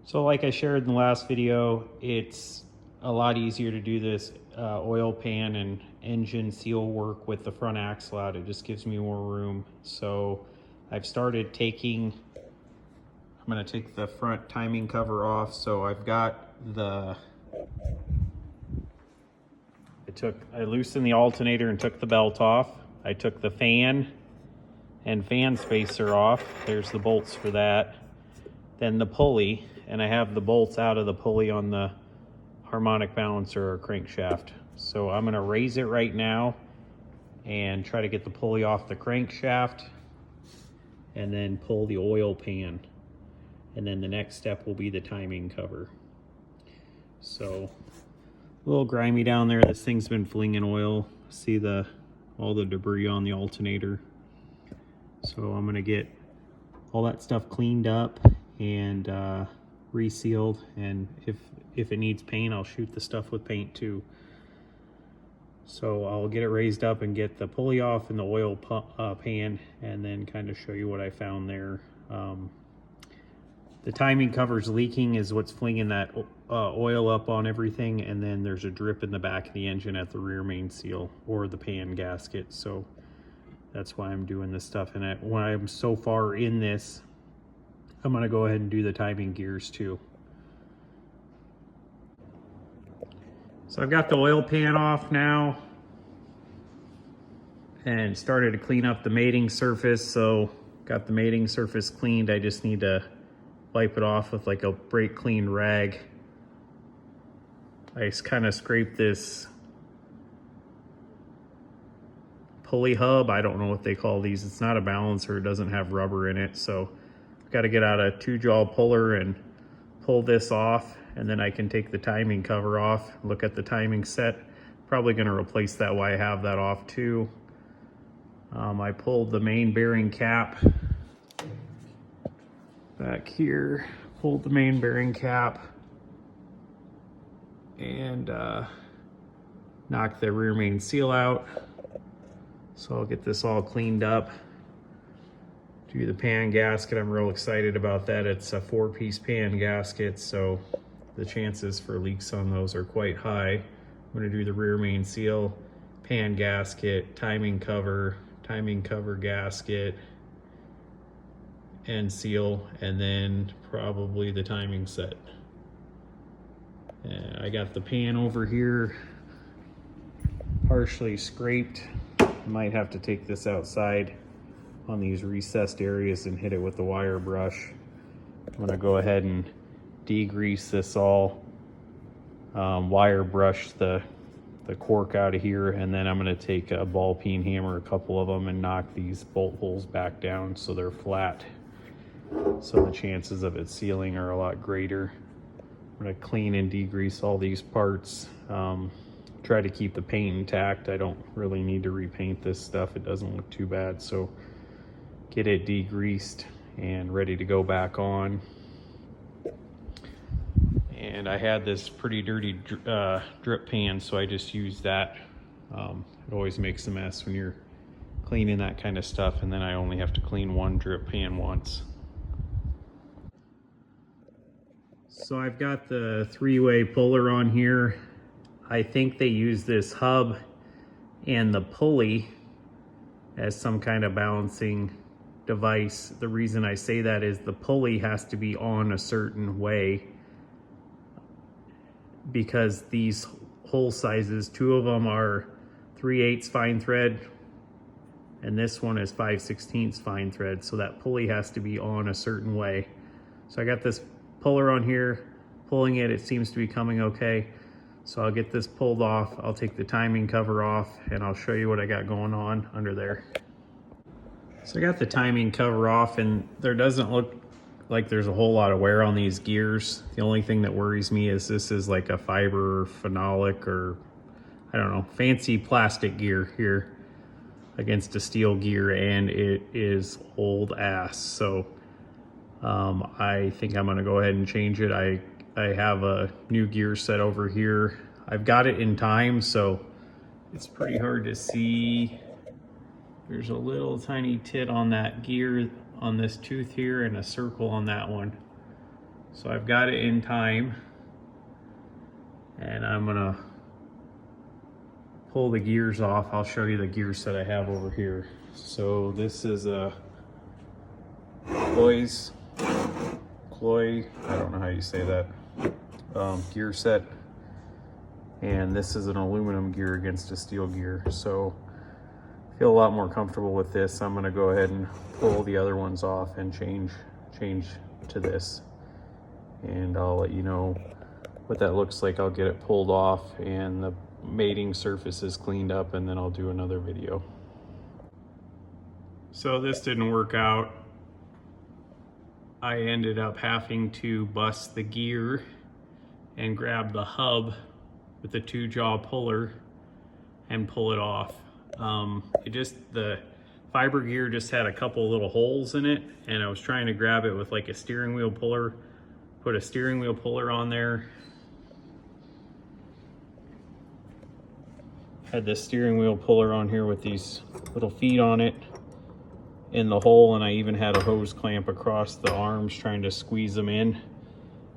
So like I shared in the last video, it's a lot easier to do this oil pan and engine seal work with the front axle out. It just gives me more room. So I've started taking, I'm going to take the front timing cover off. So I've got I loosened the alternator and took the belt off. I took the fan and fan spacer off. There's the bolts for that. Then the pulley, and I have the bolts out of the pulley on the harmonic balancer or crankshaft. So I'm gonna raise it right now and try to get the pulley off the crankshaft and then pull the oil pan. And then the next step will be the timing cover. So a little grimy down there. This thing's been flinging oil. See all the debris on the alternator. So I'm gonna get all that stuff cleaned up and resealed, and if it needs paint, I'll shoot the stuff with paint too. So I'll get it raised up and get the pulley off and the oil pan, and then kind of show you what I found there. The timing cover's leaking is what's flinging that oil up on everything, and then there's a drip in the back of the engine at the rear main seal or the pan gasket. So that's why I'm doing this stuff. And when I'm so far in this, I'm gonna go ahead and do the timing gears too. So I've got the oil pan off now and started to clean up the mating surface. So got the mating surface cleaned. I just need to wipe it off with like a brake clean rag. I kind of scraped this pulley hub. I don't know what they call these. It's not a balancer. It doesn't have rubber in it. So I've got to get out a 2-jaw puller and pull this off, and then I can take the timing cover off, look at the timing set. Probably going to replace that while I have that off too. I pulled the main bearing cap back here, pulled the main bearing cap, and knocked the rear main seal out. So I'll get this all cleaned up. Do the pan gasket. I'm real excited about that. It's a 4-piece pan gasket, so the chances for leaks on those are quite high. I'm going to do the rear main seal, pan gasket, timing cover gasket, and seal, and then probably the timing set. And I got the pan over here partially scraped. Might have to take this outside on these recessed areas and hit it with the wire brush. I'm going to go ahead and degrease this all, wire brush the cork out of here, and then I'm going to take a ball peen hammer, a couple of them, and knock these bolt holes back down so they're flat, so the chances of it sealing are a lot greater. I'm going to clean and degrease all these parts. Try to keep the paint intact. I don't really need to repaint this stuff. It doesn't look too bad. So get it degreased and ready to go back on. And I had this pretty dirty drip pan, so I just used that. It always makes a mess when you're cleaning that kind of stuff, and then I only have to clean one drip pan once. So I've got the 3-way puller on here. I think they use this hub and the pulley as some kind of balancing device. The reason I say that is the pulley has to be on a certain way, because these hole sizes, 2 of them are 3/8 fine thread and this one is 5/16 fine thread, so that pulley has to be on a certain way. So I got this puller on here, pulling it, it seems to be coming okay. So I'll get this pulled off, I'll take the timing cover off, and I'll show you what I got going on under there. So I got the timing cover off, and there doesn't look like there's a whole lot of wear on these gears. The only thing that worries me is this is like a fiber or phenolic or, I don't know, fancy plastic gear here against a steel gear, and it is old ass. So I think I'm gonna go ahead and change it. I have a new gear set over here. I've got it in time, so it's pretty hard to see. There's a little tiny tit on that gear on this tooth here and a circle on that one. So I've got it in time, and I'm gonna pull the gears off. I'll show you the gear set I have over here. So this is a Cloy, I don't know how you say that, gear set, and this is an aluminum gear against a steel gear. So I feel a lot more comfortable with this. I'm gonna go ahead and pull the other ones off and change to this, and I'll let you know what that looks like. I'll get it pulled off and the mating surface is cleaned up, and then I'll do another video. So this didn't work out. I ended up having to bust the gear and grab the hub with the 2-jaw puller and pull it off. The fiber gear just had a couple little holes in it, and I was trying to grab it with like a steering wheel puller, put a steering wheel puller on there. Had this steering wheel puller on here with these little feet on it in the hole, and I even had a hose clamp across the arms trying to squeeze them in.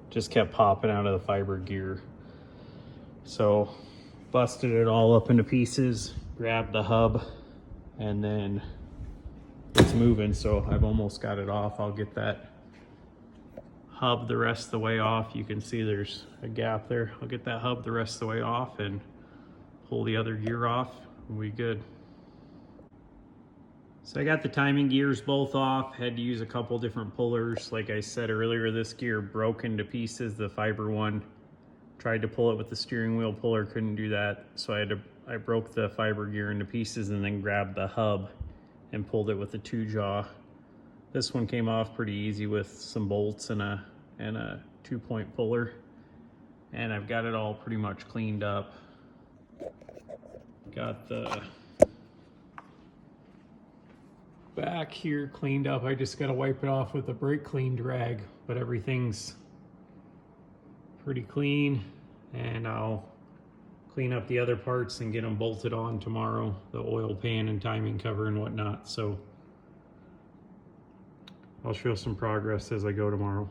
Just kept popping out of the fiber gear. So busted it all up into pieces, grabbed the hub, and then it's moving. So I've almost got it off. I'll get that hub the rest of the way off. You can see there's a gap there. I'll get that hub the rest of the way off and pull the other gear off, and we good. So I got the timing gears both off, had to use a couple different pullers. Like I said earlier, this gear broke into pieces, the fiber one. Tried to pull it with the steering wheel puller, couldn't do that. So I broke the fiber gear into pieces and then grabbed the hub and pulled it with the 2-jaw. This one came off pretty easy with some bolts and a 2-point puller. And I've got it all pretty much cleaned up. Got the back here cleaned up. I just got to wipe it off with the brake clean drag, but everything's pretty clean, and I'll clean up the other parts and get them bolted on tomorrow, the oil pan and timing cover and whatnot. So I'll show some progress as I go tomorrow.